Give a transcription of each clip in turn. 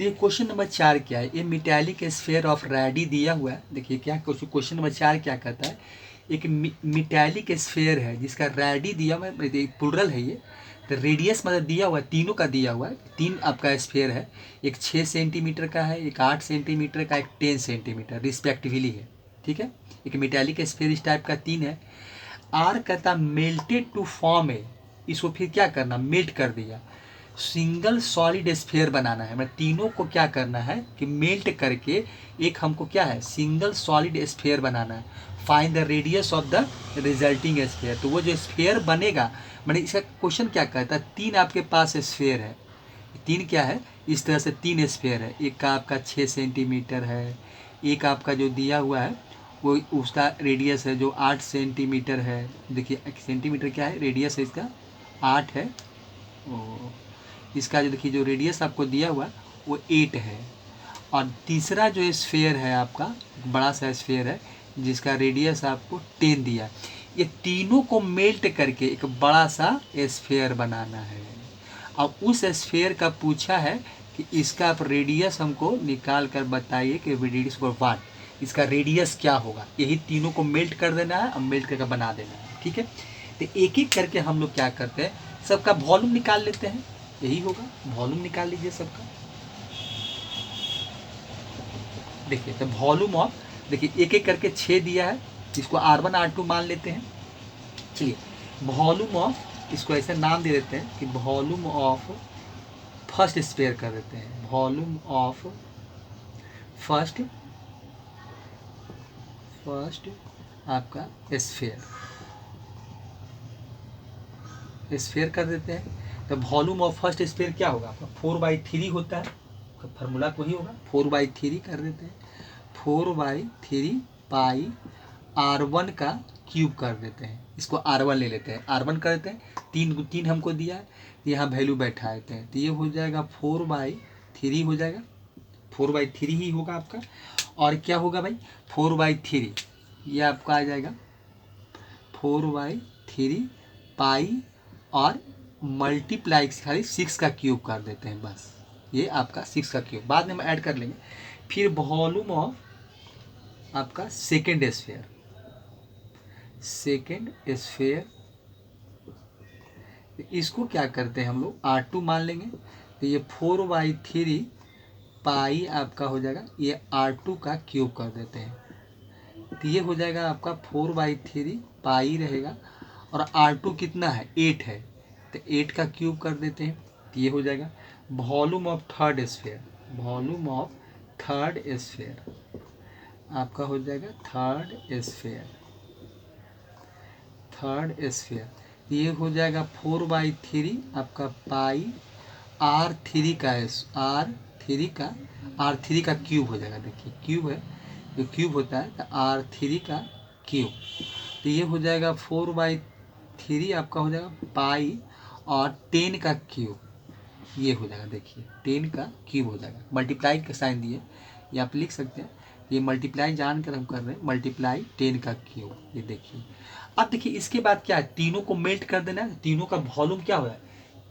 देखिए question number 4 क्या है, ये मेटालिक स्फीयर ऑफ रेडी दिया हुआ है। देखिए क्या क्वेश्चन नंबर 4 क्या कहता है, एक मेटालिक स्फीयर है जिसका रेडी दिया हुआ है, प्लुरल है ये, तो रेडियस मतलब दिया हुआ है, तीनों का दिया हुआ है, 3 आपका स्फीयर है, एक 6 सेंटीमीटर का है, एक 8 सेंटीमीटर का, एक 10 सेंटीमीटर रिस्पेक्टिवली है। ठीक है, एक मेटालिक स्फीयर इस टाइप का 3 है। आर कहता मेल्टेड टू फॉर्म है, इसको फिर क्या करना, मेल्ट कर दिया, सिंगल सॉलिड स्फीयर बनाना है, मतलब तीनों को क्या करना है कि मेल्ट करके एक हमको क्या है सिंगल सॉलिड स्फीयर बनाना है। Find the radius of the resulting sphere, तो वो जो स्फीयर बनेगा, मैंने इसका क्वेश्चन क्या कहता है, 3 आपके पास स्फीयर है, 3 क्या है, इस तरह से 3 स्फीयर है, एक का आपका 6 सेंटीमीटर है, एक आपका जो दिया हुआ है वो उसका रेडियस है जो 8 सेंटीमीटर है। देखिए सेंटीमीटर क्या है, रेडियस है इसका 8 है, इसका जो देखिए जो रेडियस आपको दिया हुआ है वो 8 है। और तीसरा जो स्फीयर है आपका बड़ा सा स्फीयर है जिसका रेडियस आपको 10 दिया है। ये तीनों को मेल्ट करके एक बड़ा सा स्फीयर बनाना है। अब उस स्फीयर का पूछा है कि इसका आप रेडियस हमको निकाल कर बताइए कि रेडियस को वाट, इसका रेडियस क्या होगा। यही तीनों को मेल्ट कर देना है और मेल्ट करके बना देना है। ठीक है, तो एक एक करके हम लोग क्या करते हैं, सबका वॉल्यूम निकाल लेते हैं, यही होगा, वॉल्यूम निकाल लीजिए सबका। देखिए तो वॉल्यूम ऑफ, देखिए एक एक करके 6 दिया है, इसको R1 R2 मान लेते हैं। चलिए वॉल्यूम ऑफ, इसको ऐसे नाम दे देते हैं कि वॉल्यूम ऑफ फर्स्ट स्फीयर कर देते हैं, वॉल्यूम ऑफ फर्स्ट आपका स्फीयर कर देते हैं। तो वॉल्यूम ऑफ फर्स्ट स्फीयर क्या होगा आपका 4/3 होता है, फार्मूला वही होगा 4/3 कर देते हैं, 4/3 पाई R1 का क्यूब कर देते हैं, इसको R1 ले लेते हैं, R1 कर देते हैं, 3 हमको दिया है, यहाँ वैल्यू बैठा देते हैं, तो ये हो जाएगा 4/3 हो जाएगा, 4/3 ही होगा आपका। और क्या होगा भाई 4/3, ये आपका आ जाएगा 4/3 पाई और मल्टीप्लाई खाली 6 का क्यूब कर देते हैं, बस ये आपका 6 का क्यूब, बाद में हम ऐड कर लेंगे। फिर वॉल्यूम ऑफ आपका सेकेंड स्फीयर, इसको क्या करते हैं हम लोग R2 मान लेंगे, तो ये 4/3 पाई आपका हो जाएगा, ये R2 का क्यूब कर देते हैं, तो ये हो जाएगा आपका 4/3 पाई रहेगा, और R2 कितना है 8 है, तो 8 का क्यूब कर देते हैं, तो ये हो जाएगा volume of third sphere, volume of third sphere आपका हो जाएगा थर्ड स्फीयर, ये हो जाएगा 4/3 आपका पाई R3 का क्यूब हो जाएगा। देखिए क्यूब है, जो क्यूब होता है तो R3 का क्यूब, तो ये हो जाएगा 4/3 आपका हो जाएगा पाई और 10 का क्यूब, ये हो जाएगा, देखिए 10 का क्यूब हो जाएगा, मल्टीप्लाई का साइन दिए, ये आप लिख सकते हैं, ये मल्टीप्लाई जानकर हम कर रहे हैं, मल्टीप्लाई 10 का क्यूब, ये देखिए। अब देखिए इसके बाद क्या है, तीनों को मेल्ट कर देना है, तीनों का वॉल्यूम क्या हो जाएगा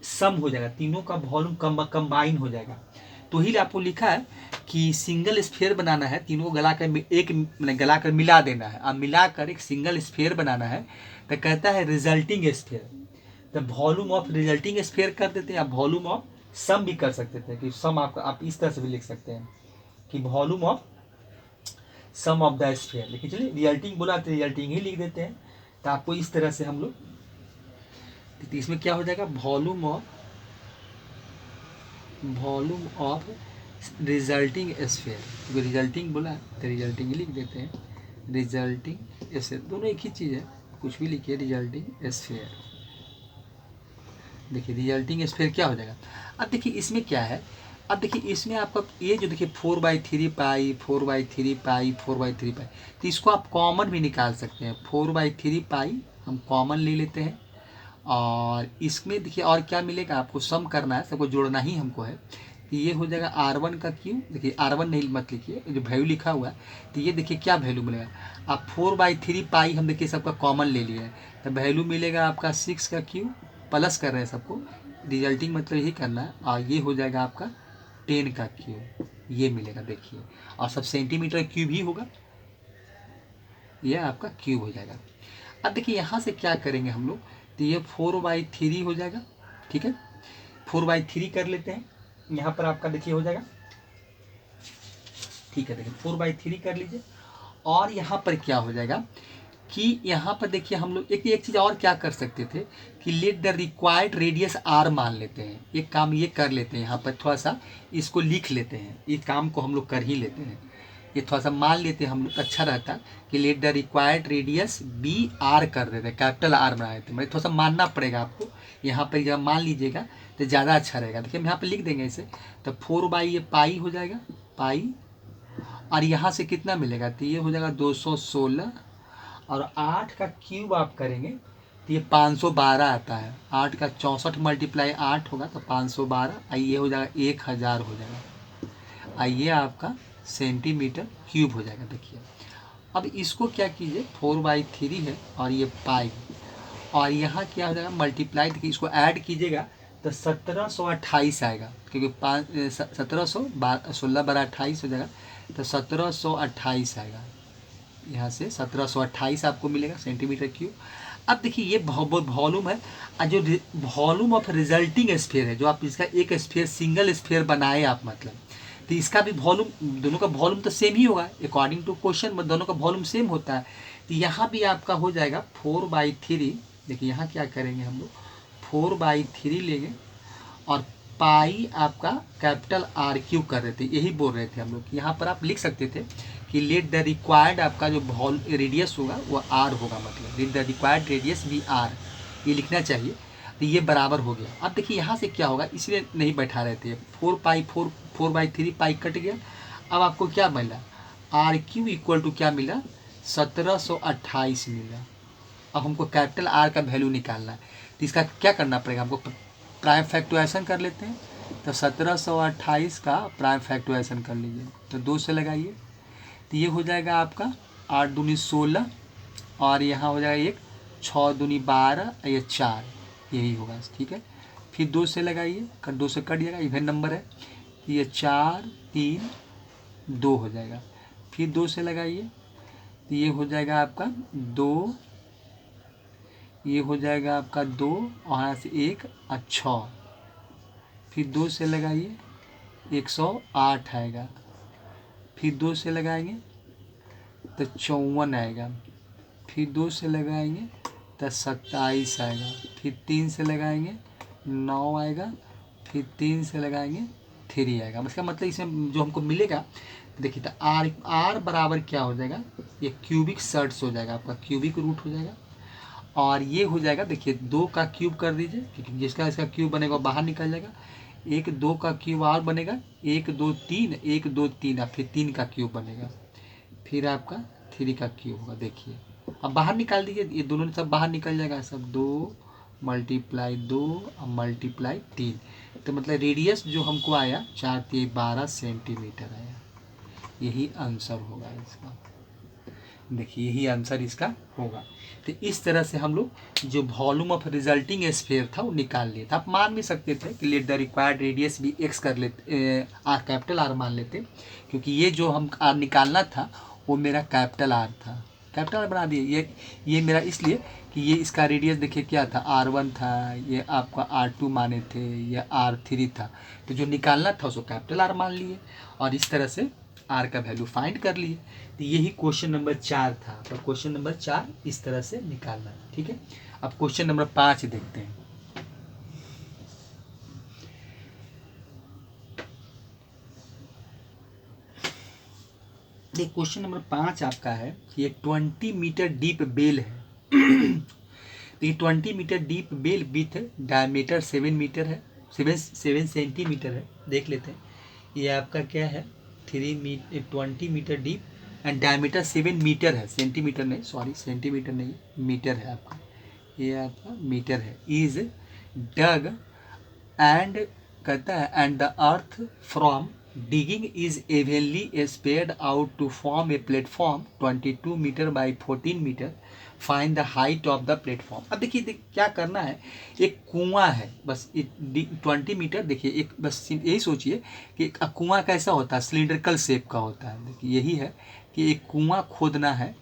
सम हो जाएगा, तीनों का वॉल्यूम कंबाइन हो जाएगा। तो ही आपको लिखा है कि सिंगल स्फीयर बनाना है, तीनों को गला कर मिला देना है, अब मिलाकर एक सिंगल स्फीयर बनाना है, तो कहता है रिजल्टिंग स्फीयर, तो वॉल्यूम ऑफ रिजल्टिंग स्फीयर कर देते हैं, आप वॉल्यूम ऑफ सम भी कर सकते थे, कि सम आपका आप इस तरह से भी लिख सकते हैं कि volume of sum of the sphere, लेकिन चलिए रिजल्टिंग बोला तो रिजल्टिंग ही लिख देते हैं, तो आपको इस तरह से हम लोग, तो इसमें क्या हो जाएगा वॉल्यूम ऑफ रिजल्टिंग स्फीयर, क्योंकि रिजल्टिंग बोला तो रिजल्टिंग ही लिख देते हैं, रिजल्टिंग स्फीयर दोनों एक ही चीज़ है, कुछ भी लिखिए रिजल्टिंग स्फीयर। देखिए रिजल्टिंग स्फीयर क्या हो जाएगा, अब देखिए इसमें क्या है, अब देखिए इसमें आपका ये जो देखिए 4/3 पाई 4/3 पाई 4/3 पाई, तो इसको आप कॉमन भी निकाल सकते हैं, 4/3 पाई हम कॉमन ले लेते हैं, और इसमें देखिए और क्या मिलेगा, आपको सम करना है, सबको जोड़ना ही हमको है, तो ये हो जाएगा R1 का क्यूब, देखिए R1 नहीं मत लिखिए, जो वैल्यू लिखा हुआ है, तो ये देखिए क्या वैल्यू मिलेगा, आप 4/3 पाई हम देखिए सबका कॉमन ले लिए हैं, तो वैल्यू मिलेगा आपका 6 का क्यूब, प्लस कर रहे हैं सबको, रिजल्टिंग मतलब यही करना है, और ये हो जाएगा आपका 10 का क्यूब ये मिलेगा देखिए, और सब सेंटीमीटर क्यूब ही होगा, ये आपका क्यूब हो जाएगा। अब देखिए यहाँ से क्या करेंगे हम लोग, तो ये 4/3 हो जाएगा, ठीक है, 4/3 कर लेते हैं। यहाँ पर आपका देखिए हो जाएगा, ठीक है, देखिए 4/3 कर लीजिए। और यहाँ पर क्या हो जाएगा कि यहाँ पर देखिए हम लोग एक चीज़ और क्या कर सकते थे कि let the required radius R मान लेते हैं। एक काम ये कर लेते हैं, यहाँ पर थोड़ा सा इसको लिख लेते हैं, इस काम को हम लोग कर ही लेते हैं, ये थोड़ा सा मान लेते हैं हम लोग, अच्छा रहता कि let the required radius be R कर देते हैं, कैपिटल आर बना देते हैं। मतलब थोड़ा सा मानना पड़ेगा आपको, यहाँ पर जब मान लीजिएगा तो ज़्यादा अच्छा रहेगा। देखिए हम यहाँ पर लिख देंगे इसे, तो 4/पाई हो जाएगा, पाई, और यहाँ से कितना मिलेगा, तो ये हो जाएगा 216, और 8 का क्यूब आप करेंगे तो ये 512 आता है। 8 का 64 × 8 होगा तो 512, आइए हो जाएगा 1000 हो जाएगा, आइए आपका सेंटीमीटर क्यूब हो जाएगा। देखिए अब इसको क्या कीजिए, 4/3 है और ये पाई, और यहाँ क्या हो जाएगा मल्टीप्लाई, देखिए इसको ऐड कीजिएगा तो 1728 आएगा, क्योंकि 16 × 28 हो जाएगा, तो 1728 आएगा, यहाँ से 1728 आपको मिलेगा सेंटीमीटर क्यूब। अब देखिए ये वॉल्यूम है, और जो वॉल्यूम ऑफ रिजल्टिंग स्फीयर है, जो आप इसका एक स्फीयर सिंगल स्फीयर बनाए आप, मतलब तो इसका भी वॉल्यूम, दोनों का वॉल्यूम तो सेम ही होगा अकॉर्डिंग टू क्वेश्चन, दोनों का वॉल्यूम सेम होता है। तो यहाँ भी आपका हो जाएगा 4/3। देखिए यहाँ क्या करेंगे हम लोग, 4/3 लेंगे, और पाई आपका कैपिटल आर क्यूब कर रहे थे, यही बोल रहे थे हम लोग। यहाँ पर आप लिख सकते थे कि लेट द रिक्वायर्ड आपका जो रेडियस होगा वो आर होगा, मतलब लेट द रिक्वायर्ड रेडियस भी आर, ये लिखना चाहिए। तो ये बराबर हो गया। अब देखिए यहाँ से क्या होगा, इसलिए नहीं बैठा रहे थे, 4/3 पाई कट गया। अब आपको क्या मिला, आर क्यू इक्वल टू क्या मिला, 1728 मिला। अब हमको कैपिटल आर का वैल्यू निकालना है, तो इसका क्या करना पड़ेगा हमको, प्राइम फैक्टराइजेशन कर लेते हैं। तो 1728 का प्राइम फैक्टराइजेशन कर लीजिए, तो 2 से लगाइए, तो ये हो जाएगा आपका 8 दूनी 16, और यहाँ हो जाएगा 1, 6 दूनी 12, ये 4, यही होगा, ठीक है। फिर 2 से लगाइए, 2 से कट जाएगा, इवन नंबर है, ये 4 3 2 हो जाएगा। फिर 2 से लगाइए, तो ये हो जाएगा आपका 2, ये हो जाएगा आपका 2, और यहाँ से 1 और 6। फिर 2 से लगाइए, 108 आएगा। फिर 2 से लगाएंगे तो 54 आएगा। फिर 2 से लगाएंगे तो 27 आएगा। फिर 3 से लगाएंगे 9 आएगा। फिर 3 से लगाएंगे 3 आएगा। इसका मतलब इसमें जो हमको मिलेगा, देखिए तो आर बराबर क्या हो जाएगा, ये क्यूबिक सर्ट्स हो जाएगा, आपका क्यूबिक रूट हो जाएगा। और ये हो जाएगा, देखिए 2 का क्यूब कर दीजिए, क्योंकि जिसका इसका क्यूब बनेगा बाहर निकल जाएगा। 1 2 का क्यूब और बनेगा, 1 2 3, 1 2 3, और फिर 3 का क्यूब बनेगा, फिर आपका 3 का क्यूब होगा। देखिए अब बाहर निकाल दीजिए, ये दोनों सब बाहर निकल जाएगा, सब 2 × 2 और × 3, तो मतलब रेडियस जो हमको आया 4 3 12 सेंटीमीटर आया। यही आंसर होगा इसका, देखिए यही आंसर इसका होगा। तो इस तरह से हम लोग जो वॉल्यूम ऑफ रिजल्टिंग स्फीयर था वो निकाल लिया था। आप मान भी सकते थे कि लेट द रिक्वायर्ड रेडियस भी एक्स कर लेते, आर कैपिटल आर मान लेते, क्योंकि ये जो हम आर निकालना था वो मेरा कैपिटल आर था, कैपिटल आर बना दिए। ये मेरा इसलिए कि ये इसका रेडियस देखिए क्या था, R1 था, ये आपका R2 माने थे, ये R3 था, तो जो निकालना था उसको कैपिटल आर मान लिए, और इस तरह से आर का वैल्यू फाइंड कर लिए। तो यही क्वेश्चन नंबर 4 था। तो क्वेश्चन नंबर 4 इस तरह से निकालना, ठीक है। अब क्वेश्चन नंबर 5 देखते हैं। देखिए क्वेश्चन नंबर 5 आपका है कि एक 20 मीटर डीप बेल है। तो ये 20 metre deep well with diameter 7 metre है, 7 सेंटीमीटर है। देख लेते हैं ये आपका क्या है, 20 metre deep and diameter 7 metre है, सेंटीमीटर नहीं, सॉरी सेंटीमीटर नहीं, मीटर है आपका, ये आपका मीटर है। इज डग एंड कहता है and the earth from digging is evenly spread out to form a platform 22 metre by 14 metre, find the height of the platform. अब देखिए क्या करना है, एक कुआं है बस 20 मीटर। देखिए एक बस यही सोचिए कि एक कुआं कैसा होता है, सिलिंड्रिकल शेप का होता है। देखिए यही है कि एक कुआं खोदना है,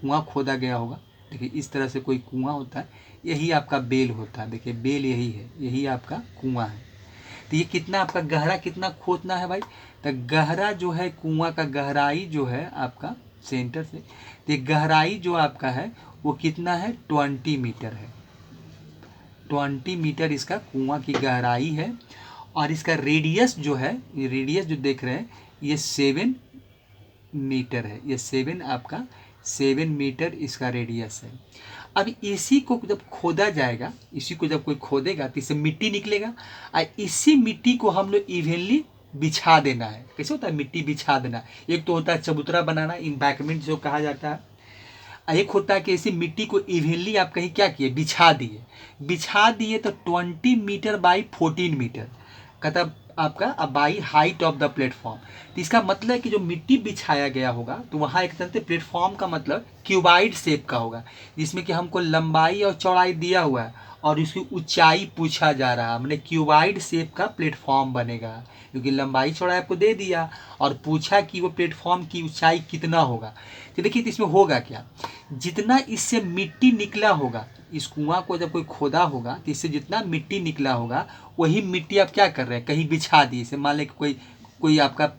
कुआं खोदा गया होगा। देखिए इस तरह से कोई कुआं होता है, यही आपका बेल होता है। देखिए बेल यही है, यही आपका कुआं है। तो ये कितना आपका गहरा कितना खोदना है भाई, तो गहरा जो है कुआं का गहराई जो है आपका सेंटर से, तो ये गहराई जो आपका है वो कितना है 20 मीटर है। 20 मीटर इसका कुआं की गहराई है। और इसका रेडियस जो है, ये रेडियस जो देख रहे हैं ये 7 मीटर है। ये 7 आपका 7 मीटर इसका रेडियस है। अब इसी को जब खोदा जाएगा, इसी को जब कोई खोदेगा तो इससे मिट्टी निकलेगा, और इसी मिट्टी को हम लोग इवेनली बिछा देना है। कैसे होता है मिट्टी बिछा देना, एक तो होता है चबूतरा बनाना, इम्बैकमेंट जो कहा जाता है, एक होता है कि इसी मिट्टी को इवेनली आप कहीं क्या किए, बिछा दिए। बिछा दिए तो 20 मीटर बाई 14 मीटर कहता आपका by height of the platform. तो इसका मतलब है कि जो मिट्टी बिछाया गया होगा तो वहाँ एक तरह से प्लेटफॉर्म का मतलब क्यूबाइड शेप का होगा, जिसमें कि हमको लंबाई और चौड़ाई दिया हुआ है और उसकी ऊंचाई पूछा जा रहा है। मैंने क्यूबाइड शेप का प्लेटफॉर्म बनेगा, क्योंकि लंबाई चौड़ाई आपको दे दिया और पूछा कि वो प्लेटफॉर्म की ऊंचाई कितना होगा। तो देखिए तो इसमें होगा क्या, जितना इससे मिट्टी निकला होगा, इस कुआं को जब कोई खोदा होगा तो इससे जितना मिट्टी निकला होगा वही मिट्टी आप क्या कर रहे हैं, कहीं बिछा दिए। इसे मान लें कि कोई कोई आपका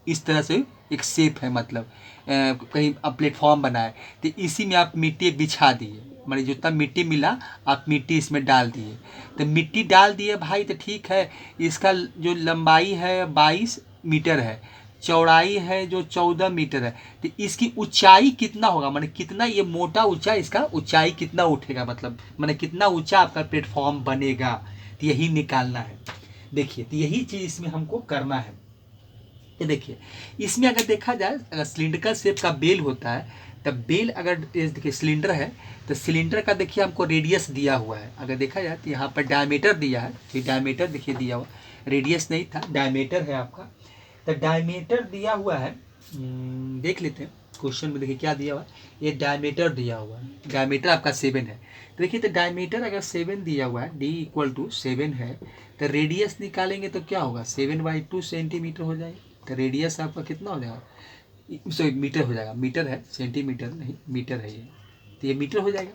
इस तरह से एक शेप है, मतलब कहीं आप प्लेटफॉर्म बनाए तो इसी में आप मिट्टी बिछा दिए, मतलब जितना मिट्टी मिला आप मिट्टी इसमें डाल दिए। तो मिट्टी डाल दिए भाई तो ठीक है, इसका जो लंबाई है 22 मीटर है, चौड़ाई है जो 14 मीटर है, तो इसकी ऊंचाई कितना होगा, माने कितना ये मोटा ऊंचा, इसका ऊंचाई कितना उठेगा, मतलब माने कितना ऊंचा आपका प्लेटफॉर्म बनेगा, तो यही निकालना है। देखिए तो यही चीज़ इसमें हमको करना है। ये देखिए इसमें अगर देखा जाए, अगर सिलिंड्रिकल शेप का बेल होता है, तब बेल अगर देखिए सिलेंडर है तो सिलेंडर का देखिए हमको रेडियस दिया हुआ है। अगर देखा जाए तो यहाँ पर डायमीटर दिया है, तो डायमीटर देखिए दिया हुआ, रेडियस नहीं था, डायमीटर है आपका। तो डायमीटर दिया हुआ है, देख लेते हैं क्वेश्चन में। देखिए क्या दिया हुआ है, ये डायमीटर दिया हुआ है, डायमीटर आपका 7 है। तो देखिए तो डायमीटर अगर 7 दिया हुआ है, डी इक्वल टू 7 है, तो रेडियस निकालेंगे तो क्या होगा 7/2 सेंटीमीटर हो जाएगा। तो रेडियस आपका कितना हो जाएगा, सॉरी मीटर हो जाएगा, मीटर है सेंटीमीटर नहीं, मीटर है ये, तो ये मीटर हो जाएगा।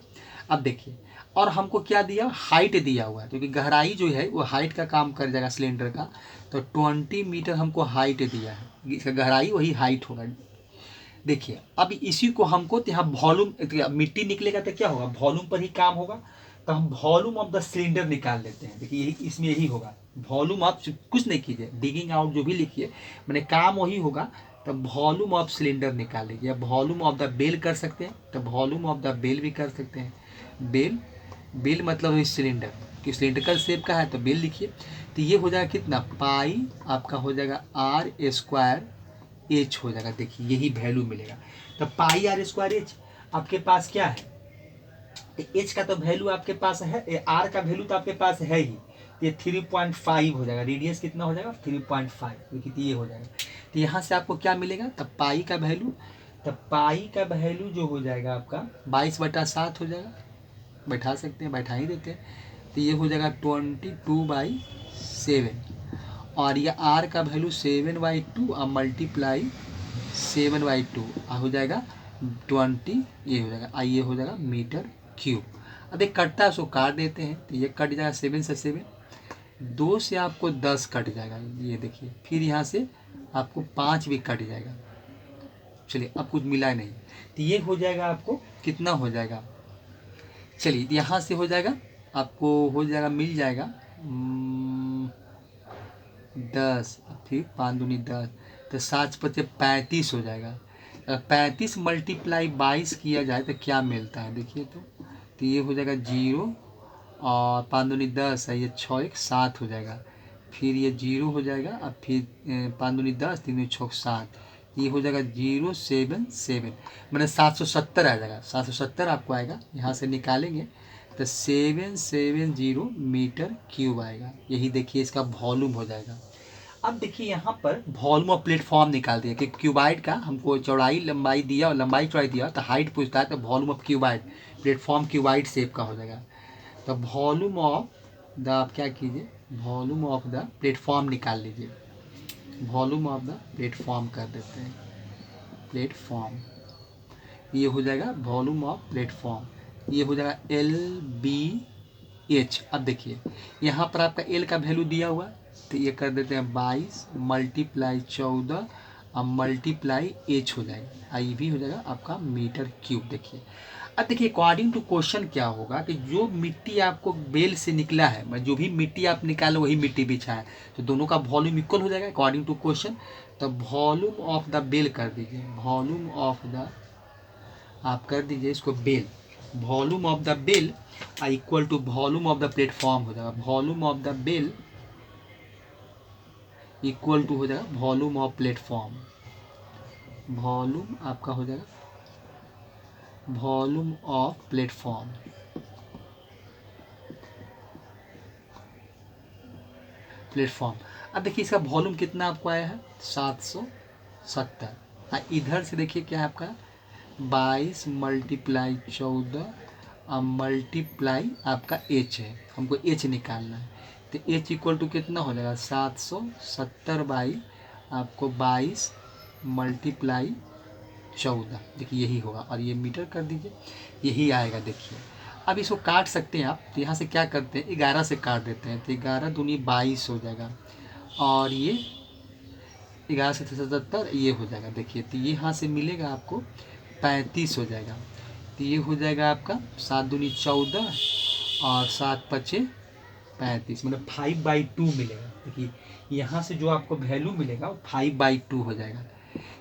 अब देखिए और हमको क्या दिया, हाइट दिया हुआ है, क्योंकि गहराई जो है वो हाइट का काम कर जाएगा सिलेंडर का। तो 20 मीटर हमको हाइट दिया है, इसका गहराई वही हाइट होगा। देखिए अब इसी को हमको यहाँ वॉल्यूम, मिट्टी निकलेगा तो क्या होगा, वॉल्यूम पर ही काम होगा। तो हम वॉल्यूम ऑफ द सिलेंडर निकाल लेते हैं। देखिए यही इसमें यही होगा, वॉल्यूम आप कुछ नहीं कीजिए, डिगिंग आउट जो भी लिखिए, मैंने काम वही होगा। तो वॉल्यूम ऑफ सिलेंडर निकाल लीजिए, या वॉल्यूम ऑफ द बेल कर सकते हैं, तो वॉल्यूम ऑफ द बेल भी कर सकते हैं। बेल, बेल मतलब इस सिलेंडर कि सिलेंड्रिकल शेप का है, तो बेल लिखिए। तो ये हो जाएगा कितना, पाई आपका हो जाएगा r² एच हो जाएगा। देखिए यही वैल्यू मिलेगा। तो पाई r² एच आपके पास क्या है, एच का तो वैल्यू आपके पास है, आर का वैल्यू तो आपके पास है ही, ये 3.5 हो जाएगा। रेडियस कितना हो जाएगा 3.5, देखिए ये हो जाएगा। तो यहाँ से आपको क्या मिलेगा, तब पाई का वैल्यू, तब पाई का वैल्यू जो हो जाएगा आपका 22/7 हो जाएगा, बैठा सकते हैं, बैठा ही देते हैं। तो ये हो जाएगा 22/7, और ये आर का वैल्यू 7/2 और मल्टीप्लाई 7/2 हो जाएगा 20, ये हो जाएगा, ये हो जाएगा मीटर क्यूब। अब एक कटता है उसको काट देते हैं, तो ये कट जाएगा 7 से 7, 2 से आपको 10 कट जाएगा, ये देखिए। फिर यहाँ से आपको 5 भी कट जाएगा। चलिए अब कुछ मिला नहीं, तो ये हो जाएगा आपको कितना हो जाएगा, चलिए यहाँ से हो जाएगा आपको, हो जाएगा मिल जाएगा 10, फिर 5 दूनी 10, तो 7×5 = 35 हो जाएगा। 35 मल्टीप्लाई 22 किया जाए तो क्या मिलता है, देखिए तो ये हो जाएगा 0, और 5 दूनी 10 है, ये 6 1 7 हो जाएगा। फिर ये 0 हो जाएगा, अब फिर 5 दूनी 10, 3 दूनी 6 7, ये हो जाएगा 077, मैंने 770 आ जाएगा, 770 आपको आएगा। यहाँ से निकालेंगे तो 770 मीटर क्यूब आएगा। यही देखिए इसका वॉल्यूम हो जाएगा। अब देखिए यहाँ पर वॉल्यूम ऑफ प्लेटफॉर्म निकाल दिया कि क्यूबाइड का हमको चौड़ाई लंबाई दिया और लंबाई चौड़ाई दिया, तो हाइट पूछता है, तो volume of cuboid, platform cuboid shape का हो जाएगा। तो वॉल्यूम ऑफ द, आप क्या कीजिए, वॉल्यूम ऑफ द प्लेटफॉर्म निकाल लीजिए, वॉल्यूम ऑफ द प्लेटफॉर्म कर देते हैं, प्लेटफॉर्म, ये हो जाएगा वॉल्यूम ऑफ प्लेटफॉर्म, ये हो जाएगा LBH। अब देखिए यहाँ पर आपका L का वैल्यू दिया हुआ, तो ये कर देते हैं 22 मल्टीप्लाई 14 और मल्टीप्लाई H हो जाएगा, ये भी हो जाएगा आपका मीटर क्यूब। देखिए अब देखिए अकॉर्डिंग टू क्वेश्चन क्या होगा कि जो मिट्टी आपको बेल से निकला है, मैं जो भी मिट्टी आप निकालो वही मिट्टी बिछाए, तो दोनों का वॉल्यूम इक्वल हो जाएगा अकॉर्डिंग टू क्वेश्चन। तो वॉल्यूम ऑफ द बेल कर दीजिए, वॉल्यूम ऑफ द, आप कर दीजिए इसको well, volume of the well equal to volume of the platform हो जाएगा, volume of the well equal to हो जाएगा वॉल्यूम ऑफ प्लेटफॉर्म, वॉल्यूम आपका हो जाएगा वॉल्यूम ऑफ प्लेटफॉर्म, प्लेटफॉर्म। अब देखिए इसका वॉल्यूम कितना आपको आया है 770। इधर से देखिए क्या है आपका 22 मल्टीप्लाई 14 मल्टीप्लाई आपका H है, हमको H निकालना है, तो H इक्वल टू कितना हो जाएगा 770 बाई आपको 22 मल्टीप्लाई 14, देखिए यही होगा, और ये मीटर कर दीजिए, यही आएगा। देखिए अब इसको काट सकते हैं आप, तो यहाँ से क्या करते हैं 11 से काट देते हैं, तो 11 दूनी 22 हो जाएगा, और ये 11 से 77 ये हो जाएगा। देखिए तो ये यहाँ से मिलेगा आपको 35 हो जाएगा, तो ये हो जाएगा आपका 7 दूनी 14 और 7 पचे 35, मतलब 5/2 मिलेगा। देखिए यहाँ से जो आपको वैल्यू मिलेगा वो 5/2 हो जाएगा,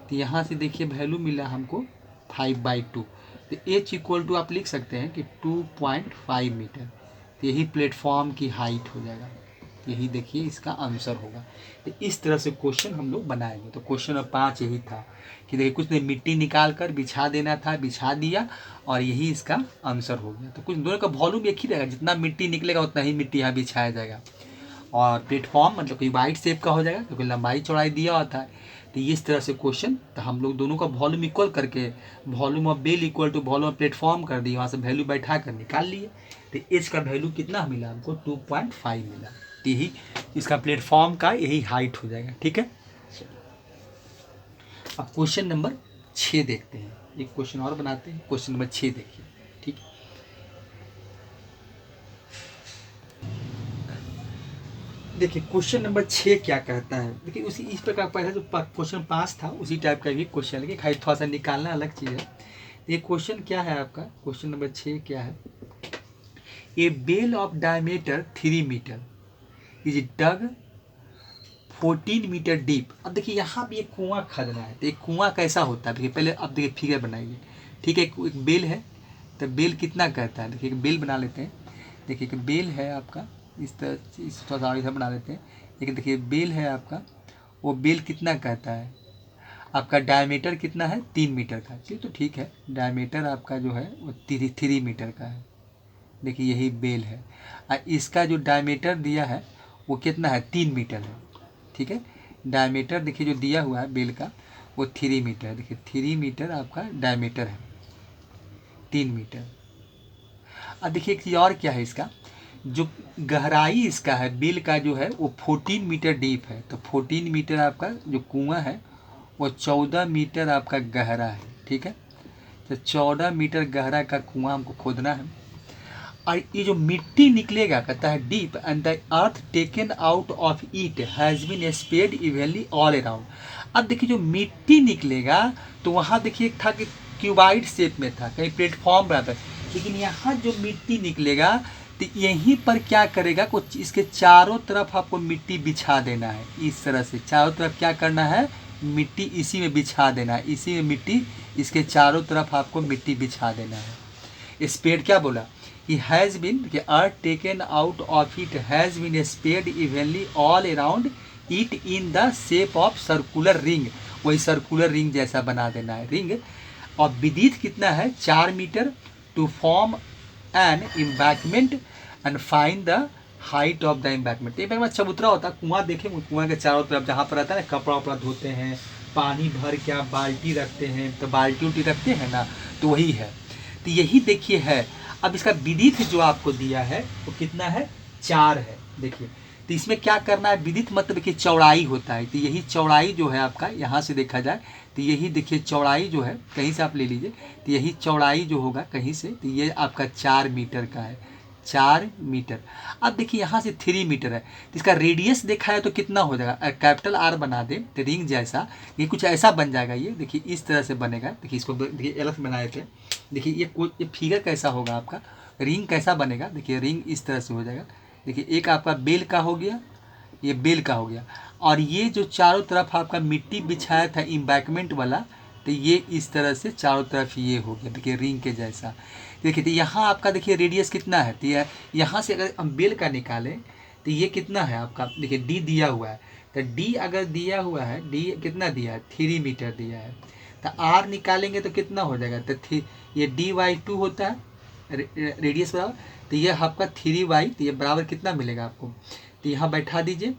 तो यहाँ से देखिए वैल्यू मिला हमको 5/2, तो H इक्वल टू आप लिख सकते हैं कि 2.5 मीटर, तो यही प्लेटफॉर्म की हाइट हो जाएगा, यही देखिए इसका आंसर होगा। तो इस तरह से क्वेश्चन हम लोग बनाएंगे। तो क्वेश्चन नंबर 5 यही था कि देखिए कुछ ने मिट्टी निकाल कर बिछा देना था, बिछा दिया, और यही इसका आंसर हो गया। तो कुछ दोनों का वॉल्यूम एक ही रहेगा, जितना मिट्टी निकलेगा उतना ही मिट्टी यहाँ बिछाया जाएगा, और प्लेटफॉर्म मतलब कि वाइड शेप का हो जाएगा क्योंकि लंबाई चौड़ाई दिया होता है। तो इस तरह से क्वेश्चन, तो हम लोग दोनों का वॉल्यूम इक्वल करके volume of well equal to volume of platform कर दिए, वहाँ से वैल्यू बैठा कर निकाल लिए, तो एच का वैल्यू कितना मिला हमको 2.5 मिला, तो यही इसका प्लेटफॉर्म का यही हाइट हो जाएगा। ठीक है, अब क्वेश्चन नंबर 6 देखते हैं, एक क्वेश्चन और बनाते हैं, क्वेश्चन नंबर 6 देखिए। ठीक, देखिए क्वेश्चन नंबर 6 क्या कहता है। देखिए उसी इस प्रकार पहले जो क्वेश्चन 5 था उसी टाइप का भी क्वेश्चन, लेकिन खाली थोड़ा सा निकालना अलग चीज़ है। ये क्वेश्चन क्या है आपका, क्वेश्चन नंबर 6 क्या है, a well of diameter 3 metre is dug 14 metre deep. अब देखिए यहाँ भी एक कुआं खोदना है, तो एक कुआं कैसा होता है, देखिए पहले अब देखिए फिगर बनाइए। ठीक है, एक बेल है, तो बेल कितना कहता है, देखिए एक बेल बना लेते हैं। देखिए एक बेल है आपका, इस तरह इस थोड़ा सा इधर बना लेते हैं। लेकिन देखिए बेल है आपका, वो बेल कितना कहता है, आपका डायमीटर कितना है 3 मीटर का। चलिए तो ठीक है, डायमीटर आपका जो है वो 3 मीटर का है। देखिए यही बेल है, और इसका जो डायमीटर दिया है वो कितना है 3 मीटर है। ठीक है, डायमीटर देखिए जो दिया हुआ है बेल का वो 3 मीटर है। देखिए 3 मीटर आपका डायमीटर है, 3 मीटर। अब देखिए एक चीज़ और क्या है, इसका जो गहराई इसका है बेल का जो है वो 14 मीटर डीप है। तो 14 मीटर आपका जो कुआं है वो 14 मीटर आपका गहरा है। ठीक है, तो 14 मीटर गहरा का कुआं हमको खोदना है, और ये जो मिट्टी निकलेगा कहता है deep and the earth taken out of it has been spread evenly all around. अब देखिए जो मिट्टी निकलेगा तो वहाँ देखिए था कि क्यूबाइड शेप में था, कहीं प्लेटफॉर्म बराबर, लेकिन यहाँ जो मिट्टी निकलेगा तो यहीं पर क्या करेगा, कुछ इसके चारों तरफ आपको मिट्टी बिछा देना है। इस तरह से चारों तरफ क्या करना है, मिट्टी इसी में बिछा देना है, इसी में मिट्टी इसके चारों तरफ आपको मिट्टी बिछा देना है। स्प्रेड क्या बोला, He has been, the earth taken out of it has been spread evenly all around it in the shape of circular ring। वही सर्कुलर रिंग जैसा बना देना है रिंग। और विड्थ कितना है 4 metre to form an embankment and find the height of the embankment. Embankment चबूतरा होता है, कुआं देखें, कुआं के चारों तरफ जहाँ पर रहता है ना, कपड़ा वपड़ा धोते हैं, पानी भर के आप बाल्टी रखते हैं, तो बाल्टी उल्टी रखते हैं ना, तो वही है। तो यही देखिए है। अब इसका विदित जो आपको दिया है वो कितना है, 4 है। देखिए तो इसमें क्या करना है, विदित मतलब देखिए चौड़ाई होता है, तो यही चौड़ाई जो है आपका यहाँ से देखा जाए तो यही देखिए चौड़ाई जो है, कहीं से आप ले लीजिए, तो यही चौड़ाई जो होगा कहीं से, तो ये आपका 4 मीटर का है, 4 मीटर। अब देखिए यहाँ से 3 मीटर है, तो इसका रेडियस देखा है तो कितना हो जाएगा, कैपिटल आर बना दें तो रिंग जैसा ये कुछ ऐसा बन जाएगा। ये देखिए इस तरह से बनेगा। देखिए इसको देखिए अलग से बनाए थे। देखिए ये फिगर कैसा होगा आपका, रिंग कैसा बनेगा। देखिए रिंग इस तरह से हो जाएगा। देखिए एक आपका बेल का हो गया, ये बेल का हो गया, और ये जो चारों तरफ आपका मिट्टी बिछाया था एम्बैंकमेंट वाला, तो ये इस तरह से चारों तरफ ये हो गया। देखिए रिंग के जैसा। देखिए तो यहाँ आपका देखिए रेडियस कितना है, तो यहाँ से अगर हम बेल का निकालें तो ये कितना है आपका, देखिए डी दिया हुआ है, तो डी अगर दिया हुआ है, डी कितना दिया है, 3 मीटर दिया है, तो आर निकालेंगे तो कितना हो जाएगा, तो ये dy/2 होता है रेडियस बराबर, तो ये आपका 3y, तो ये बराबर कितना मिलेगा आपको, तो यहाँ बैठा दीजिए,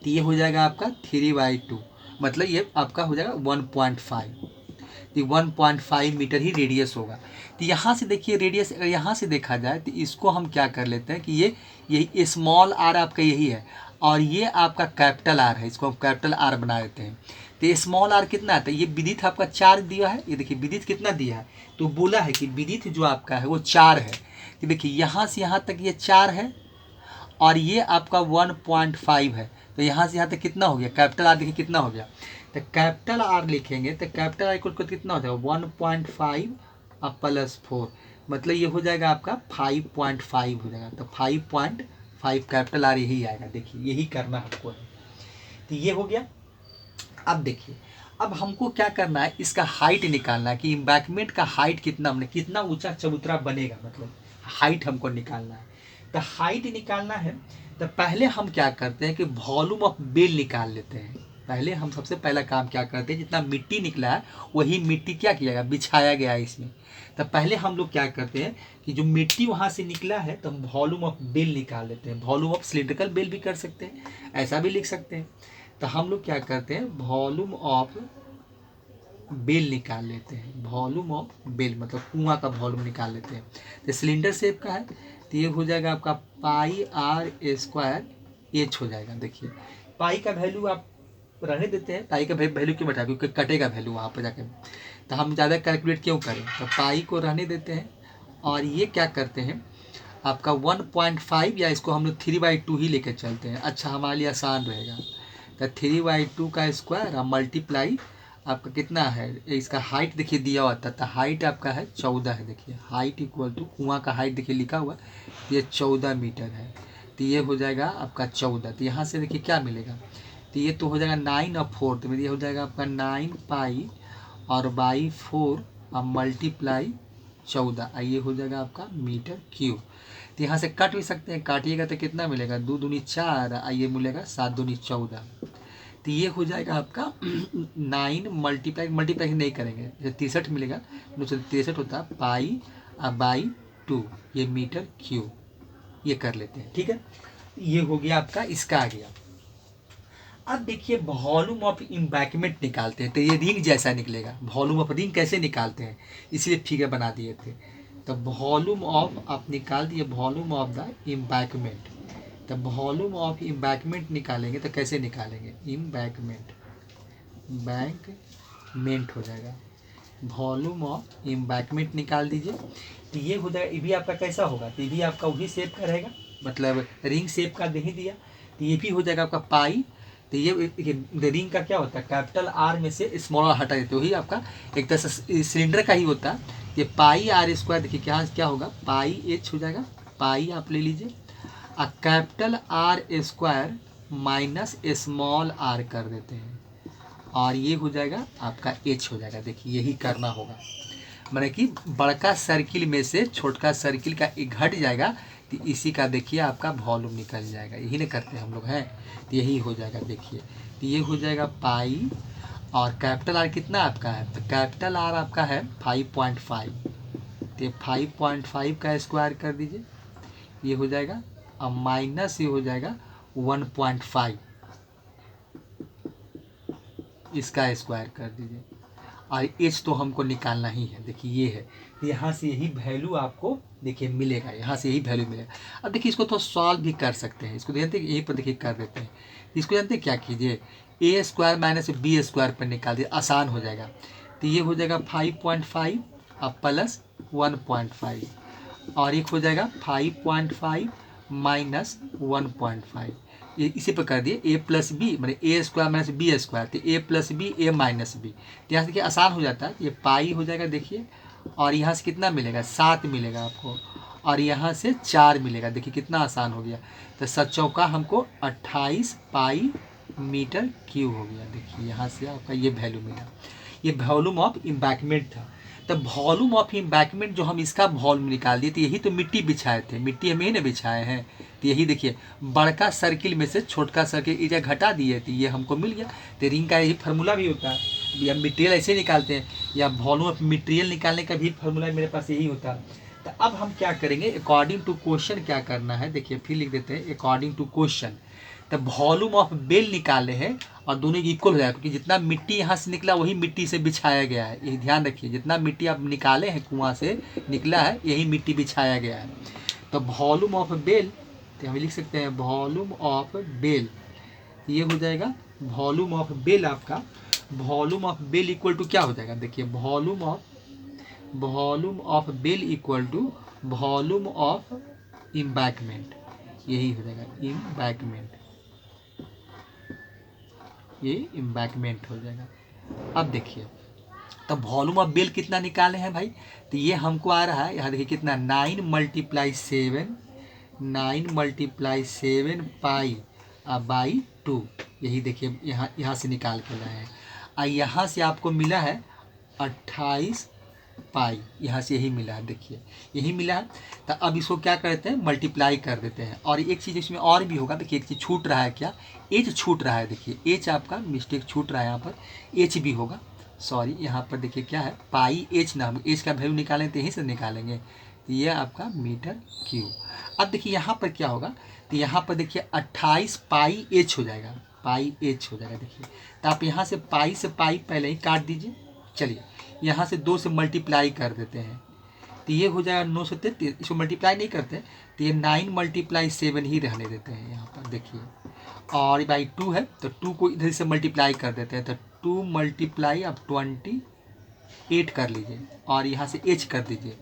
तो ये हो जाएगा आपका 3/2, मतलब ये आपका हो जाएगा 1.5, तो 1.5 मीटर ही रेडियस होगा। तो यहाँ से देखिए रेडियस अगर यहाँ से देखा जाए तो इसको हम क्या कर लेते हैं कि ये स्मॉल आर आपका यही है, और ये आपका कैपिटल आर है, इसको हम कैपिटल आर बना देते हैं। तो ये स्मॉल आर कितना आता है, ये विदित आपका 4 दिया है, ये देखिए विदित कितना दिया है, तो बोला है कि विदित जो आपका है वो 4 है। तो देखिए यहाँ से यहाँ तक ये 4 है, और ये आपका 1.5 है, तो यहाँ से यहाँ तक कितना हो गया, कैपिटल आर देखिए कितना हो गया, तो कैपिटल आर लिखेंगे तो कैपिटल आर को कितना हो जाएगा 1.5 अब +4, मतलब ये हो जाएगा आपका 5.5 हो जाएगा, तो 5.5 कैपिटल आर यही आएगा। देखिए यही करना हमको है, तो ये हो गया। अब देखिए अब हमको क्या करना है, इसका हाइट निकालना है कि एम्बैंकमेंट का हाइट कितना, हमने कितना ऊंचा चबूतरा बनेगा, मतलब हाइट हमको निकालना है। तो हाइट निकालना है तो पहले हम क्या करते हैं कि वॉल्यूम ऑफ बेल निकाल लेते हैं। पहले हम सबसे पहला काम क्या करते हैं, जितना मिट्टी निकला है वही मिट्टी क्या किया गया, बिछाया गया है इसमें। तो पहले हम लोग क्या करते हैं कि जो मिट्टी वहाँ से निकला है तो हम वॉल्यूम ऑफ बेल निकाल लेते हैं। वॉल्यूम ऑफ सिलिंड्रिकल बेल भी कर सकते हैं, ऐसा भी लिख सकते हैं। तो हम लोग क्या करते हैं, वॉल्यूम ऑफ बेल निकाल लेते हैं। वॉल्यूम ऑफ बेल मतलब कुआं का वॉल्यूम निकाल लेते हैं। तो सिलेंडर शेप का है, तो ये हो जाएगा आपका πr² हो जाएगा। देखिए पाई का वैल्यू आप रहने देते हैं, पाई का वैल्यू क्यों बैठा, क्योंकि कटेगा वैल्यू वहाँ पर जाकर, तो हम ज़्यादा कैलकुलेट क्यों करें, तो पाई को रहने देते हैं। और ये क्या करते हैं आपका 1.5, या इसको हम लोग 3/2 ही लेकर चलते हैं, अच्छा हमारे लिए आसान रहेगा। तो 3/2 का स्क्वायर मल्टीप्लाई आपका कितना है, इसका हाइट देखिए दिया हुआ था, तो हाइट आपका है 14 है। देखिए हाइट इक्वल टू कुआं का हाइट देखिए लिखा हुआ, ये 14 मीटर है, तो ये हो जाएगा आपका 14। तो यहाँ से देखिए क्या मिलेगा, तो ये तो हो जाएगा 9 और 4, तो ये हो जाएगा आपका 9 पाई और बाई 4 और मल्टीप्लाई 14, ये हो जाएगा आपका मीटर क्यूब। तो यहाँ से काट भी सकते हैं, काटिएगा तो कितना मिलेगा, 2 दूनी 4, ये मिलेगा 7 दूनी 14, तो ये हो जाएगा आपका 9 मल्टीप्लाई नहीं करेंगे, जैसे 63 मिलेगा, 63 होता है π/2, ये मीटर क्यूब, ये कर लेते हैं। ठीक है, ये हो गया आपका, इसका आ गया। अब देखिए वॉल्यूम ऑफ एम्बैंकमेंट निकालते हैं, तो ये रिंग जैसा निकलेगा। वॉल्यूम ऑफ रिंग कैसे निकालते हैं, इसलिए फिगर बना दिए थे। तो वॉल्यूम ऑफ आप निकाल दिए, वॉल्यूम ऑफ द एम्बैंकमेंट, तो वॉल्यूम ऑफ एम्बैंकमेंट निकालेंगे तो कैसे निकालेंगे, एम्बैंकमेंट हो जाएगा, वॉल्यूम ऑफ एम्बैंकमेंट निकाल दीजिए, तो ये हो जाएगा। ये भी आपका कैसा होगा, तो ये भी आपका वही शेप का रहेगा, मतलब रिंग शेप का नहीं दिया, तो ये भी हो जाएगा आपका पाई। तो ये रिंग का क्या होता है, कैपिटल आर में से स्मॉल आर हटा देते, वही आपका एक तरह से सिलेंडर का ही होता है। ये πr², देखिए क्या होगा, πh हो जाएगा, पाई आप ले लीजिए, और capital R² minus small are कर देते हैं, और ये हो जाएगा आपका h हो जाएगा। देखिए यही करना होगा, माने कि बड़का सर्किल में से छोटका सर्किल का एक घट जाएगा, तो इसी का देखिए आपका वॉल्यूम निकल जाएगा, यही नहीं करते हम लोग हैं, तो यही हो जाएगा। देखिए तो ये हो जाएगा पाई, और कैपिटल आर कितना आपका है, तो कैपिटल आर आपका है 5.5, तो 5.5 का स्क्वायर कर दीजिए, ये हो जाएगा और माइनस ये हो जाएगा 1.5, इसका स्क्वायर कर दीजिए। और एच तो हमको निकालना ही है, देखिए ये है, यहाँ से यही वैल्यू आपको देखिए मिलेगा, यहाँ से यही वैल्यू मिलेगा। अब देखिए इसको तो सॉल्व भी कर सकते हैं, इसको जानते हैं यहीं पर देखिए कर देते हैं। इसको जानते हैं क्या कीजिए, ए स्क्वायर माइनस बी स्क्वायर पर निकाल दिए, आसान हो जाएगा। तो ये हो जाएगा 5.5 और प्लस 1.5, और एक हो जाएगा 5.5 माइनस 1.5, ये इसी पर कर दिए ए प्लस बी, मतलब ए स्क्वायर माइनस बी स्क्वायर, तो ए प्लस बी ए माइनस बी। तो यहाँ से देखिए आसान हो जाता है, ये पाई हो जाएगा देखिए, और यहाँ से कितना मिलेगा 7 मिलेगा आपको, और यहाँ से 4 मिलेगा, देखिए कितना आसान हो गया। तो 7 चौका हमको 28 पाई मीटर क्यूब हो गया। देखिए यहाँ से आपका ये वैल्यू मिला, ये वॉल्यूम ऑफ इम्बैकमेंट था। तो वॉल्यूम ऑफ इम्बैकमेंट जो हम इसका वॉल्यूम निकाल दिए, तो यही तो मिट्टी बिछाए थे, मिट्टी हम ही ना बिछाए हैं। तो यही देखिए बड़का सर्किल में से छोटका सर्किल एरिया घटा दिए, तो ये हमको मिल गया। तो रिंग का यही फार्मूला भी होता है, या मटेरियल ऐसे निकालते हैं, या वॉल्यूम ऑफ मटेरियल निकालने का भी फार्मूला मेरे पास यही होता है। तो अब हम क्या करेंगे, अकॉर्डिंग टू क्वेश्चन क्या करना है, देखिए फिर लिख देते हैं अकॉर्डिंग टू क्वेश्चन। तो वॉल्यूम ऑफ बेल निकाले हैं, और दोनों इक्वल हो जाएगा, क्योंकि जितना मिट्टी यहाँ से निकला वही मिट्टी से बिछाया गया है। यही ध्यान रखिए, जितना मिट्टी आप निकाले हैं कुआं से निकला है, यही मिट्टी बिछाया गया है। तो वॉल्यूम ऑफ बेल, तो हम लिख सकते हैं वॉल्यूम ऑफ बेल, ये हो जाएगा वॉल्यूम ऑफ बेल आपका, volume of well equal to क्या हो जाएगा, देखिए volume of well equal to volume of embankment, यही हो जाएगा इम्बैकमेंट, ये इम्बैकमेंट हो जाएगा। अब देखिए तब वॉल्यूम ऑफ बेल कितना निकाले हैं भाई, तो ये हमको आ रहा है, यहाँ देखिए कितना 9 × 7 पाई बाई 2, यही देखिए यहाँ से निकाल के लाए हैं। और यहाँ से आपको मिला है 28 पाई, यहाँ से यही मिला है, देखिए यही मिला है। तो अब इसको क्या करते हैं, मल्टीप्लाई कर देते हैं। और एक चीज़ इसमें और भी होगा, देखिए एक चीज़ छूट रहा है, क्या एच छूट रहा है, देखिए एच आपका मिस्टेक छूट रहा है, यहाँ पर एच भी होगा, सॉरी यहाँ पर देखिए क्या है पाई एच ना, हम एच का वैल्यू निकालें तो यहीं से निकालेंगे, तो ये आपका मीटर क्यूब। अब देखिए यहाँ पर क्या होगा, तो यहाँ पर देखिए 28 पाई एच हो जाएगा, पाई एच हो जाएगा। देखिए तो आप यहाँ से पाई पहले ही काट दीजिए। चलिए यहाँ से 2 से मल्टीप्लाई कर देते हैं, तो ये हो जाएगा 9 से 33, इसको मल्टीप्लाई नहीं करते, तो ये 9 × 7 ही रहने देते हैं यहाँ पर देखिए, और बाई 2 है तो 2 को इधर से मल्टीप्लाई कर देते हैं, तो 2 × अब 28 कर लीजिए, और यहाँ से एच कर दीजिए।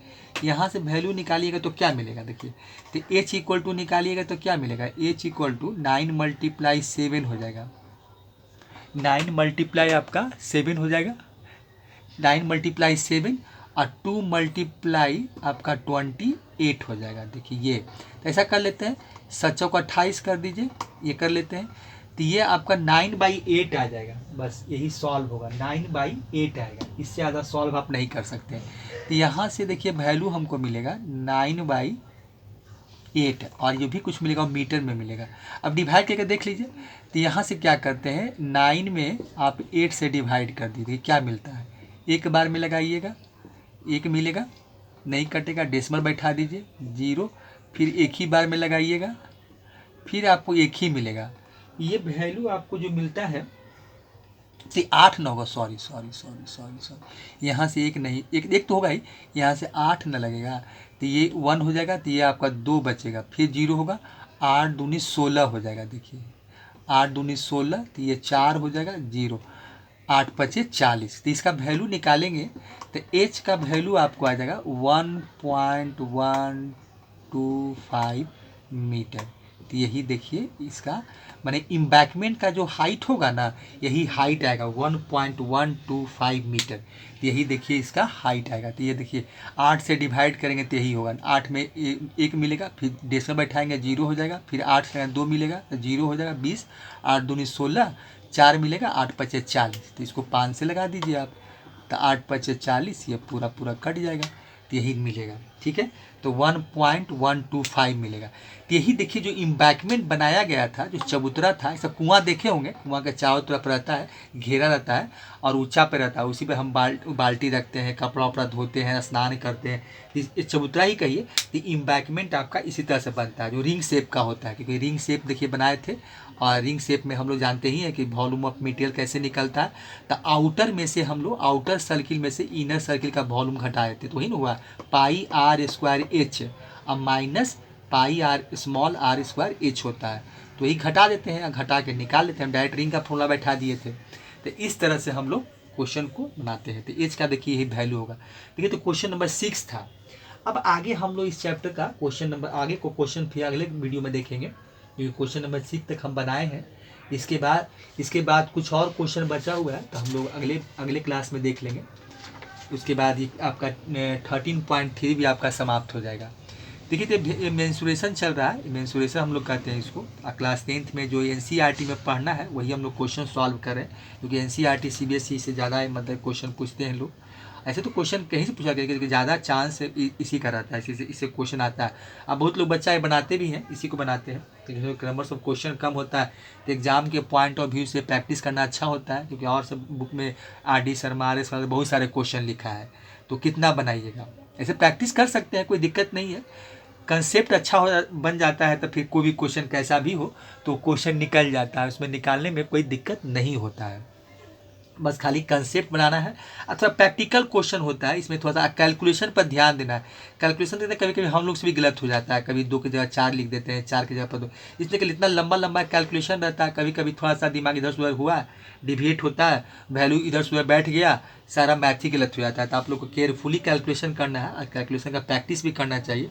यहाँ से वैल्यू निकालिएगा तो क्या मिलेगा, देखिए तो एच इक्वल टू निकालिएगा तो क्या मिलेगा, एच इक्वल टू 9 × 7 हो जाएगा, 9 × आपका 7 हो जाएगा, 9 × 7 और 2 × आपका 28 हो जाएगा। देखिए ये तो ऐसा कर लेते हैं, 7 को 28 कर दीजिए, ये कर लेते हैं, तो ये आपका 9/8 आ जाएगा, बस यही सॉल्व होगा, 9/8 आएगा, इससे ज़्यादा सॉल्व आप नहीं कर सकते। तो यहाँ से देखिए वैल्यू हमको मिलेगा 9/8, और ये भी कुछ मिलेगा वो मीटर में मिलेगा। अब डिवाइड करके देख लीजिए, तो यहाँ से क्या करते हैं, 9 में आप 8 से डिवाइड कर दीजिए, क्या मिलता है, एक बार में लगाइएगा, एक मिलेगा, नहीं कटेगा, डेसिमल बैठा दीजिए 0, फिर एक ही बार में लगाइएगा, फिर आपको एक ही मिलेगा। ये वैल्यू आपको जो मिलता है तो 8 न होगा, सॉरी, यहाँ से एक नहीं, एक तो होगा ही, यहाँ से 8 न लगेगा, तो ये 1 हो जाएगा, तो ये आपका 2 बचेगा, फिर 0 होगा, 8 दूनी 16 हो जाएगा, देखिए 8 दूनी 16, तो ये 4 हो जाएगा, 0, 8 × 5 = 40। तो इसका वैल्यू निकालेंगे तो एच का वैल्यू आपको आ जाएगा 1.125 मीटर। तो यही देखिए इसका माने इम्बैकमेंट का जो हाइट होगा ना, यही हाइट आएगा 1.125 मीटर। तो यही देखिए इसका हाइट आएगा। तो ये देखिए 8 से डिवाइड करेंगे तो यही होगा, 8 में एक मिलेगा, फिर डेसिमल बैठाएंगे 0 हो जाएगा, फिर 8 से 2 मिलेगा तो 0 हो जाएगा, 20, 8 दूनी 16, 4 मिलेगा, 8 × 5 = 40, तो इसको 5 से लगा दीजिए आप, तो 8 × 5 = 40, ये पूरा कट जाएगा, तो यही मिलेगा। ठीक है, तो 1.125 मिलेगा। तो यही देखिए जो इम्बैकमेंट बनाया गया था, जो चबूतरा था, ऐसा कुआं देखे होंगे, कुआं के चारों तरफ रहता है, घेरा रहता है और ऊंचा पे रहता है, उसी पे हम बाल्टी रखते हैं, कपड़ा वपड़ा धोते हैं, स्नान करते हैं। ये चबूतरा ही कहिए। तो इम्बैकमेंट आपका इसी तरह से बनता है, जो रिंग शेप का होता है, क्योंकि रिंग शेप देखिए बनाए थे, और रिंग शेप में हम लोग जानते ही हैं कि वॉल्यूम ऑफ मटेरियल कैसे निकलता है। तो आउटर में से हम लोग, आउटर सर्किल में से इनर सर्किल का वॉल्यूम घटा देते, तो वही ना हुआ पाई आर स्क्वायर एच, अब minus pi R small R square H होता है, तो यही घटा देते हैं, घटा के निकाल लेते हैं। डायरेक्ट रिंग का फॉर्मूला बैठा दिए थे। तो इस तरह से हम लोग क्वेश्चन को बनाते हैं। तो एच का देखिए यही वैल्यू होगा। देखिए तो क्वेश्चन नंबर 6 था। अब आगे हम लोग इस चैप्टर का क्वेश्चन नंबर, आगे को क्वेश्चन फिर अगले वीडियो में देखेंगे, क्योंकि क्वेश्चन नंबर 6 तक हम बनाए हैं। इसके बाद कुछ और क्वेश्चन बचा हुआ है, तो हम लोग अगले क्लास में देख लेंगे। उसके बाद ही आपका 13.3 भी आपका समाप्त हो जाएगा। देखिए तो मेंसुरेशन चल रहा है, मेंसुरेशन हम लोग कहते हैं इसको। क्लास 10th में जो एनसीईआरटी में पढ़ना है वही हम लोग क्वेश्चन सॉल्व कर रहे हैं, क्योंकि एनसीईआरटी सीबीएसई से ज़्यादा मतलब क्वेश्चन पूछते हैं लोग। ऐसे तो क्वेश्चन कहीं से पूछा गया, क्योंकि ज़्यादा चांस इसी का रहता है, इससे क्वेश्चन आता है। अब बहुत लोग बच्चा बनाते भी हैं, इसी को बनाते हैं, तो नंबर ऑफ क्वेश्चन कम होता है, तो एग्जाम के पॉइंट ऑफ व्यू से प्रैक्टिस करना अच्छा होता है, क्योंकि और सब बुक में RD शर्मा RS शर्मा बहुत सारे क्वेश्चन लिखा है, तो कितना बनाइएगा। ऐसे प्रैक्टिस कर सकते हैं, कोई दिक्कत नहीं है। कंसेप्ट अच्छा बन जाता है तो फिर कोई भी क्वेश्चन कैसा भी हो तो क्वेश्चन निकल जाता है, उसमें निकालने में कोई दिक्कत नहीं होता है। बस खाली कंसेप्ट बनाना है। अथवा प्रैक्टिकल क्वेश्चन होता है, इसमें थोड़ा सा कैलकुलेशन पर ध्यान देना है। कैलकुलेशन देते कभी कभी हम लोग से भी गलत हो जाता है, कभी 2 की जगह 4 लिख देते हैं, 4 की जगह पर 2, इसलिए कि इतना लंबा लंबा कैलकुलेशन रहता है, कभी कभी थोड़ा सा दिमाग इधर से उधर हुआ, डिविएट होता है, वैल्यू इधर से उधर बैठ गया, सारा मैथ ही गलत हो जाता है। तो आप लोग को केयरफुली कैलकुलेशन करना है, और कैलकुलेशन का प्रैक्टिस भी करना चाहिए।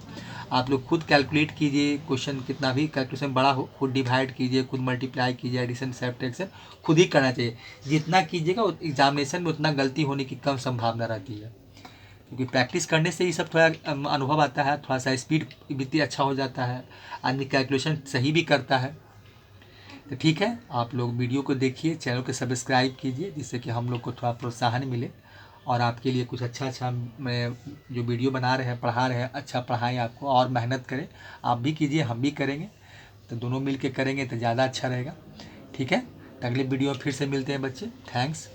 आप लोग खुद कैलकुलेट कीजिए, क्वेश्चन कितना भी कैलकुलेशन बड़ा हो, खुद डिवाइड कीजिए, खुद मल्टीप्लाई कीजिए, एडिशन सब्ट्रैक्शन खुद ही करना चाहिए। जितना कीजिएगा एग्जामिनेशन में उतना गलती होने की कम संभावना रहती है, क्योंकि प्रैक्टिस करने से ही सब थोड़ा अनुभव आता है, थोड़ा सा स्पीड भी अच्छा हो जाता है, आदमी कैलकुलेशन सही भी करता है। तो ठीक है, आप लोग वीडियो को देखिए, चैनल को सब्सक्राइब कीजिए, जिससे कि हम लोग को थोड़ा प्रोत्साहन मिले, और आपके लिए कुछ अच्छा मैं जो वीडियो बना रहे हैं, पढ़ा रहे हैं, अच्छा पढ़ाएं आपको, और मेहनत करें। आप भी कीजिए, हम भी करेंगे, तो दोनों मिल के करेंगे तो ज़्यादा अच्छा रहेगा। ठीक है, तो अगले वीडियो में फिर से मिलते हैं बच्चे। थैंक्स।